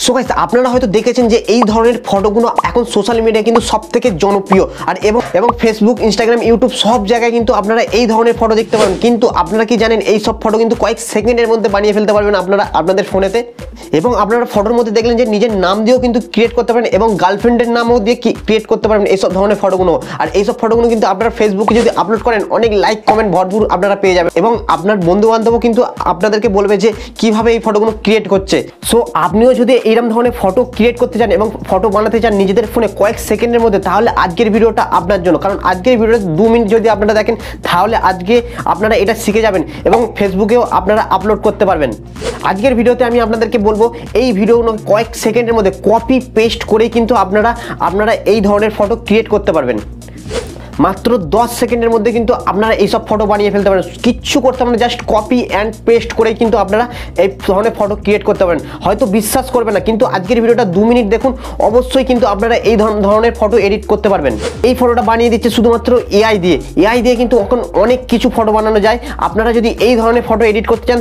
So guys আপনারা হয়তো দেখেছেন যে এই ধরনের ফটোগুলো এখন সোশ্যাল মিডিয়ায় কিন্তু সবথেকে জনপ্রিয় আর এবং ফেসবুক, ইনস্টাগ্রাম, ইউটিউব সব জায়গায় কিন্তু আপনারা এই ধরনের ফটো দেখতে পাবেন। কিন্তু আপনারা কি জানেন এই সব ফটো কিন্তু কয়েক সেকেন্ডের মধ্যে বানিয়ে ফেলতে পারবেন আপনারা আপনাদের ফোনেতে। এবং আপনারা ফটোর মধ্যে দেখলেন যে নিজের নাম দিয়েও কিন্তু ক্রিয়েট করতে পারেন এবং গার্লফ্রেন্ডের নামও দিয়ে ক্রিয়েট করতে পারবেন এইসব ধরনের ফটোগুলো। আর এইসব ফটোগুলো কিন্তু আপনারা ফেসবুকে যদি আপলোড করেন অনেক লাইক কমেন্ট ভরপুর আপনারা পেয়ে যাবেন এবং আপনার বন্ধু বান্ধবও কিন্তু আপনাদেরকে বলবে যে কিভাবে এই ফটোগুলো ক্রিয়েট করছে। সো আপনিও যদি এইরকম ধরনের ফটো ক্রিয়েট করতে চান এবং ফটো বানাতে চান নিজেদের ফোনে কয়েক সেকেন্ডের মধ্যে, তাহলে আজকের ভিডিওটা আপনার জন্য। কারণ আজকের ভিডিওটা 2 মিনিট যদি আপনারা দেখেন তাহলে আজকে আপনারা এটা শিখে যাবেন এবং ফেসবুকেও আপনারা আপলোড করতে পারবেন। আজকের ভিডিওতে আমি আপনাদেরকে বলবো এই ভিডিওগুলো কয়েক সেকেন্ডের মধ্যে কপি পেস্ট করেই কিন্তু আপনারা এই ধরনের ফটো ক্রিয়েট করতে পারবেন। মাত্র 10 সেকেন্ডের মধ্যে কিন্তু আপনারা এইসব ফটো বানিয়ে ফেলতে পারেন। কিচ্ছু করতে হবে না, জাস্ট কপি অ্যান্ড পেস্ট করেই কিন্তু আপনারা এই ধরনের ফটো ক্রিয়েট করতে পারেন। হয়তো বিশ্বাস করবেন না, কিন্তু আজকের ভিডিওটা 2 মিনিট দেখুন, অবশ্যই কিন্তু আপনারা এই ধরনের ফটো এডিট করতে পারবেন। এই ফটোটা বানিয়ে দিচ্ছে শুধুমাত্র এআই দিয়ে কিন্তু এখন অনেক কিছু ফটো বানানো যায়। আপনারা যদি এই ধরনের ফটো এডিট করতে চান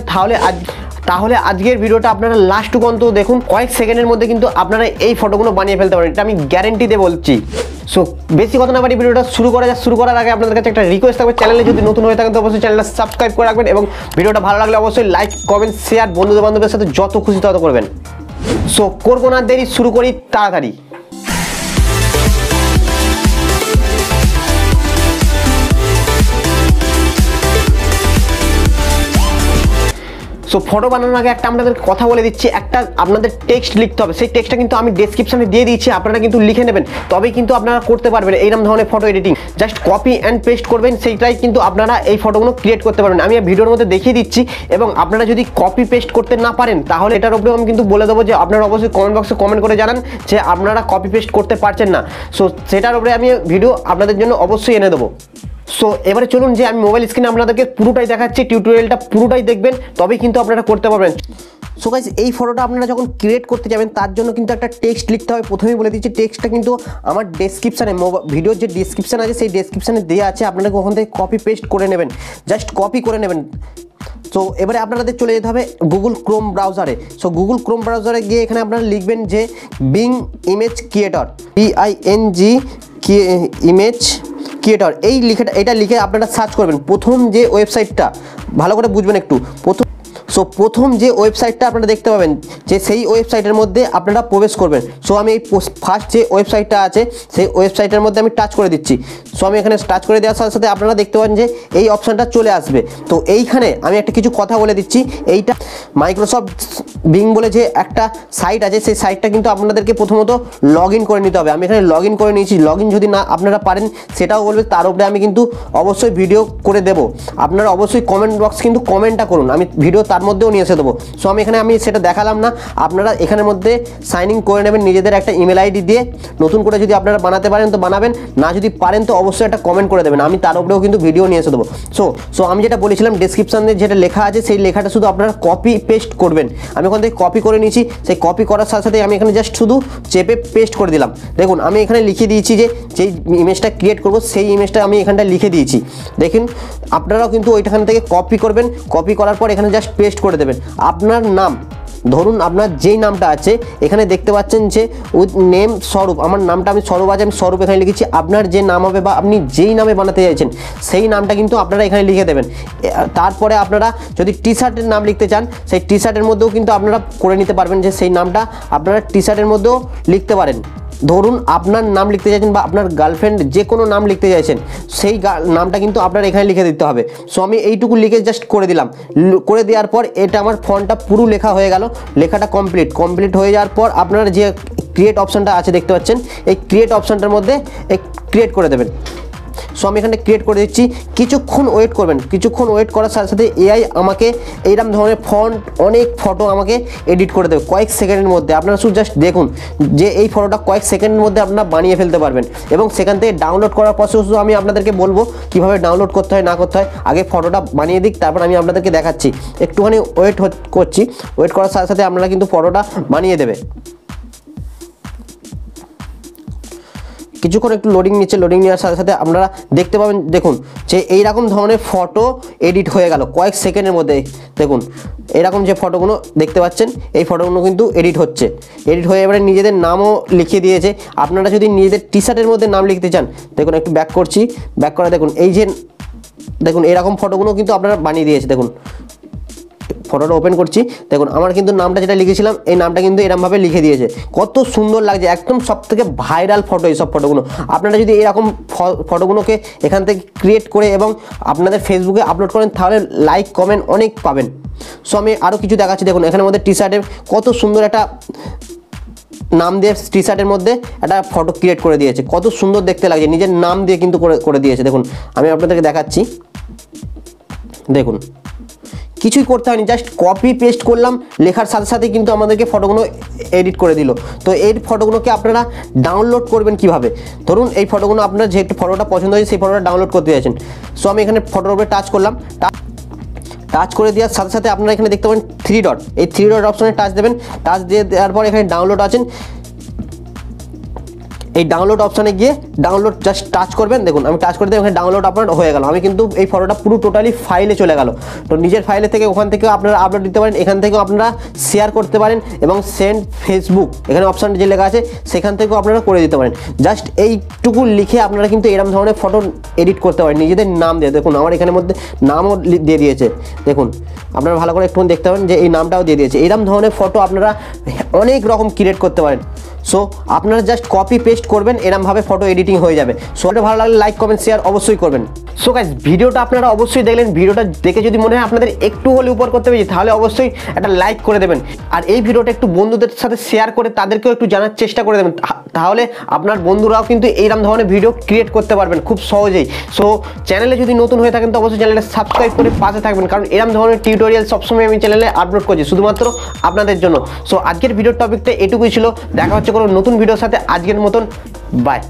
তাহলে আজকের ভিডিওটা আপনারা লাস্ট পর্যন্ত দেখুন। কয়েক সেকেন্ডের মধ্যে কিন্তু আপনারা এই ফটোগুলো বানিয়ে ফেলতে পারেন, এটা আমি গ্যারেন্টি দিয়ে বলছি। সো বেশি কথা না বাড়ি ভিডিওটা শুরু করার আগে আপনাদের কাছে একটা রিকোয়েস্ট থাকবে, চ্যানেলে যদি নতুন হয়ে থাকেন তো অবশ্যই চ্যানেলটা সাবস্ক্রাইব করে রাখবেন এবং ভিডিওটা ভালো লাগলে অবশ্যই লাইক কমেন্ট শেয়ার বন্ধু বান্ধবের সাথে যত খুশি তত করবেন। সো করবো না দেরি, শুরু করি তাড়াতাড়ি। সো ফটো বানানোর আগে একটা আপনাদের কথা বলে দিচ্ছি, একটা আপনাদের টেক্সট লিখতে হবে। সেই টেক্সটটা কিন্তু আমি ডেসক্রিপশনে দিয়ে দিচ্ছি, আপনারা কিন্তু লিখে নেবেন, তবেই কিন্তু আপনারা করতে পারবেন এইরকম ধরনের photo editing. Just copy and paste করবেন, সেইটাই কিন্তু আপনারা এই ফটোগুলো ক্রিয়েট করতে পারবেন। আমি ভিডিওর মধ্যে দেখিয়ে দিচ্ছি এবং আপনারা যদি কপি পেস্ট করতে না পারেন তাহলে এটার উপরেও আমি কিন্তু বলে দেবো যে আপনারা অবশ্যই কমেন্ট বক্সে কমেন্ট করে জানান যে আপনারা কপি পেস্ট করতে পারছেন না। সো সেটার উপরে আমি ভিডিও আপনাদের জন্য অবশ্যই এনে দেবো। সো এবারে চলুন যে আমি মোবাইল স্ক্রিনে আপনাদেরকে পুরোটাই দেখাচ্ছি, টিউটোরিয়ালটা পুরোটাই দেখবেন, তবেই কিন্তু আপনারা করতে পারবেন। সো গাইস এই ফটোটা আপনারা যখন ক্রিয়েট করতে যাবেন তার জন্য কিন্তু একটা টেক্সট লিখতে হবে। প্রথমেই বলে দিচ্ছি টেক্সটটা কিন্তু আমার ডেসক্রিপশানে ভিডিওর যে ডেসক্রিপশান আছে সেই ডেসক্রিপশানে দেওয়া আছে, আপনারা ওখান থেকে কপি পেস্ট করে নেবেন, জাস্ট কপি করে নেবেন। সো এবারে আপনাদের চলে যেতে হবে গুগল ক্রোম ব্রাউজারে। সো গুগল ক্রোম ব্রাউজারে গিয়ে এখানে আপনারা লিখবেন যে being image creator, BING image creator, এটা লিখে আপনারা সার্চ করবেন। প্রথম যে ওয়েবসাইটটা ভালো করে বুঝবেন একটু, প্রথম যে ওয়েবসাইটটা আপনারা দেখতে পাবেন যে সেই ওয়েবসাইটের মধ্যে আপনারা প্রবেশ করবেন। সো আমি এই ফার্স্ট যে ওয়েবসাইটটা আছে সেই ওয়েবসাইটের মধ্যে আমি টাচ করে দিচ্ছি। সো আমি এখানে টাচ করে দেওয়ার সাথে সাথে আপনারা দেখতে পাবেন যে এই অপশানটা চলে আসবে। তো এইখানে আমি একটা কিছু কথা বলে দিচ্ছি, এইটা মাইক্রোসফট বিং বলে যে একটা সাইট আছে, সেই সাইটটা কিন্তু আপনাদেরকে প্রথমত লগ ইন করে নিতে হবে। আমি এখানে লগ ইন করে নিয়েছি। লগ ইন যদি না আপনারা পারেন সেটাও বলবে, তার উপরে আমি কিন্তু অবশ্যই ভিডিও করে দেবো। আপনারা অবশ্যই কমেন্ট বক্স কিন্তু কমেন্টটা করুন, আমি ভিডিও তার মধ্যেও নিয়ে এসে দেবো। সো আমি সেটা দেখালাম না, আপনারা এখানের মধ্যে সাইন ইন করে নেবেন নিজেদের একটা ইমেল আইডি দিয়ে। নতুন করে যদি আপনারা বানাতে পারেন তো বানাবেন, না যদি পারেন তো অবশ্যই একটা কমেন্ট করে দেবেন, আমি তার উপরেও কিন্তু ভিডিও নিয়ে এসে দেবো। সো আমি যেটা বলেছিলাম ডেসক্রিপশানে যেটা লেখা আছে সেই লেখাটা শুধু আপনারা কপি পেস্ট করবেন। আমি ওখান থেকে কপি করে নিয়েছি, সেই কপি করার সাথে সাথে আমি এখানে জাস্ট শুধু চেপে পেস্ট করে দিলাম। দেখুন আমি এখানে লিখে দিয়েছি যে যেই ইমেজটা ক্রিয়েট করবো সেই ইমেজটা আমি এখানটা লিখে দিয়েছি। দেখুন আপনারাও কিন্তু ওইখান থেকে কপি করবেন, কপি করার পর এখানে জাস্ট পেস্ট করে দেবেন। আপনার নাম, ধরুন আপনার যেই নামটা আছে এখানে দেখতে পাচ্ছেন যে উইথ নেম স্বরূপ, আমার নামটা আমি স্বরূপ আছে, আমি স্বরূপ এখানে লিখেছি। আপনার যে নাম হবে বা আপনি যেই নামে বানাতে চাইছেন সেই নামটা কিন্তু আপনারা এখানে লিখে দেবেন। তারপরে আপনারা যদি টি শার্টের নাম লিখতে চান সেই টি শার্টের মধ্যেও কিন্তু আপনারা করে নিতে পারবেন যে সেই নামটা আপনারা টি শার্টের মধ্যেও লিখতে পারেন। ধরুন আপনার নাম লিখতে চাইছেন বা আপনার গার্লফ্রেন্ড যে কোনো নাম লিখতে চাইছেন সেই নামটা কিন্তু আপনার এখানে লিখে দিতে হবে। সো আমি এইটুকু লিখে জাস্ট করে দিলাম। করে দেওয়ার পর এটা আমার ফন্টটা পুরো লেখা হয়ে গেল। লেখাটা কমপ্লিট হয়ে যাওয়ার পর আপনারা যে ক্রিয়েট অপশানটা আছে দেখতে পাচ্ছেন, এই ক্রিয়েট অপশানটার মধ্যে ক্রিয়েট করে দেবেন। সো আমি এখানে ক্রিয়েট করে দিচ্ছি। কিছুক্ষণ ওয়েট করবেন, কিছুক্ষণ ওয়েট করার সাথে সাথে এআই আমাকে এইরকম ধরনের অনেক ফটো আমাকে এডিট করে দেবে কয়েক সেকেন্ডের মধ্যে। আপনারা শুধু জাস্ট দেখুন যে এই ফটোটা কয়েক সেকেন্ডের মধ্যে আপনারা বানিয়ে ফেলতে পারবেন এবং সেখান থেকে ডাউনলোড করার পর শুধু আমি আপনাদেরকে বলবো কীভাবে ডাউনলোড করতে হয় না করতে হয়। আগে ফটোটা বানিয়ে দিক, তারপর আমি আপনাদেরকে দেখাচ্ছি। একটুখানি ওয়েট করছি, ওয়েট করার সাথে সাথে আপনারা কিন্তু ফটোটা বানিয়ে দেবে। কিছুক্ষণ একটু লোডিং নিচ্ছে, লোডিং নেওয়ার সাথে সাথে আপনারা দেখতে পাবেন, দেখুন যে এইরকম ধরনের ফটো এডিট হয়ে গেল কয়েক সেকেন্ডের মধ্যে। দেখুন এরকম যে ফটোগুলো দেখতে পাচ্ছেন, এই ফটোগুলো কিন্তু এডিট হচ্ছে, এডিট হয়ে এবারে নিজেদের নামও লিখিয়ে দিয়েছে। আপনারা যদি নিজেদের টি শার্টের মধ্যে নাম লিখতে চান, দেখুন একটু ব্যাক করছি, ব্যাক করে দেখুন এই যে দেখুন এরকম ফটোগুলো কিন্তু আপনারা বানিয়ে দিয়েছে। দেখুন ফটোটা ওপেন করছি, দেখুন আমার কিন্তু নামটা যেটা লিখেছিলাম এই নামটা কিন্তু এরকমভাবে লিখে দিয়েছে, কত সুন্দর লাগছে, একদম সব থেকে ভাইরাল ফটো এইসব ফটোগুলো। আপনারা যদি এরকম ফটোগুলোকে এখান থেকে ক্রিয়েট করে এবং আপনাদের ফেসবুকে আপলোড করেন তাহলে লাইক কমেন্ট অনেক পাবেন। সো আমি আরও কিছু দেখাচ্ছি, দেখুন এখানের মধ্যে টি শার্টের কত সুন্দর একটা নাম দিয়ে টি শার্টের মধ্যে একটা ফটো ক্রিয়েট করে দিয়েছে, কত সুন্দর দেখতে লাগছে, নিজের নাম দিয়ে কিন্তু করে দিয়েছে। দেখুন আমি আপনাদেরকে দেখাচ্ছি, দেখুন কিছুই করতে হয়নি, জাস্ট কপি পেস্ট করলাম, লেখার সাথে সাথে কিন্তু আমাদেরকে ফটোগুলো এডিট করে দিল। তো এই ফটোগুলোকে আপনারা ডাউনলোড করবেন কিভাবে? ধরুন এই ফটোগুলো আপনারা যেহেতু ফটোটা পছন্দ হয়েছে সেই ফটোটা ডাউনলোড করতে চাইছেন। সো আমি এখানে ফটোর উপরে টাচ করলাম, টাচ করে দেওয়ার সাথে সাথে আপনারা এখানে দেখতে পাবেন 3 ডট, এই 3 ডট অপশনে টাচ দেবেন, টাচ দিয়ে দেওয়ার পর এখানে ডাউনলোড আছেন, এই ডাউনলোড অপশানে গিয়ে ডাউনলোড জাস্ট টাচ করবেন। দেখুন আমি টাচ করে দিয়ে ওখানে ডাউনলোড আপলোড হয়ে গেল, আমি কিন্তু এই ফটোটা পুরো টোটালি ফাইলে চলে গেল। তো নিজের ফাইলে থেকে ওখান থেকে আপনারা আপলোড দিতে পারেন, এখান থেকেও আপনারা শেয়ার করতে পারেন এবং সেন্ড ফেসবুক এখানে অপশান যে লেখা আছে সেখান থেকেও আপনারা করে দিতে পারেন। জাস্ট এইটুকু লিখে আপনারা কিন্তু এরকম ধরনের ফটো এডিট করতে পারেন নিজেদের নাম দিয়ে। দেখুন আমার এখানের মধ্যে নামও দিয়ে দিয়েছে, দেখুন আপনারা ভালো করে একটু দেখতে পারেন যে এই নামটাও দিয়ে দিয়েছে। এরকম ধরনের ফটো আপনারা অনেক রকম ক্রিয়েট করতে পারেন। সো আপনারা জাস্ট কপি পেস্ট করবেন, এরমভাবে ফটো এডিটিং হয়ে যাবে। সো এটা ভালো লাগলে লাইক কমেন্ট শেয়ার অবশ্যই করবেন। সো গাইস ভিডিওটা আপনারা অবশ্যই দেখলেন, ভিডিওটা দেখে যদি মনে হয় আপনাদের একটু হলে উপর করতে পেরেছি তাহলে অবশ্যই একটা লাইক করে দেবেন, আর এই ভিডিওটা একটু বন্ধুদের সাথে শেয়ার করে তাদেরকেও একটু জানার চেষ্টা করে দেবেন, তাহলে আপনার বন্ধুরাও কিন্তু এইরকম ধরনের ভিডিও ক্রিয়েট করতে পারবেন খুব সহজেই। সো চ্যানেলে যদি নতুন হয়ে থাকেন তো অবশ্যই চ্যানেলটা সাবস্ক্রাইব করে পাশে থাকবেন, কারণ এরকম ধরনের টিউটোরিয়াল সবসময় আমি চ্যানেলে আপলোড করছি শুধুমাত্র আপনাদের জন্য। সো আজকের ভিডিওর টপিকটা এটুকুই ছিল, দেখা হচ্ছে কোনো নতুন ভিডিওর সাথে, আজকের মতন বাই।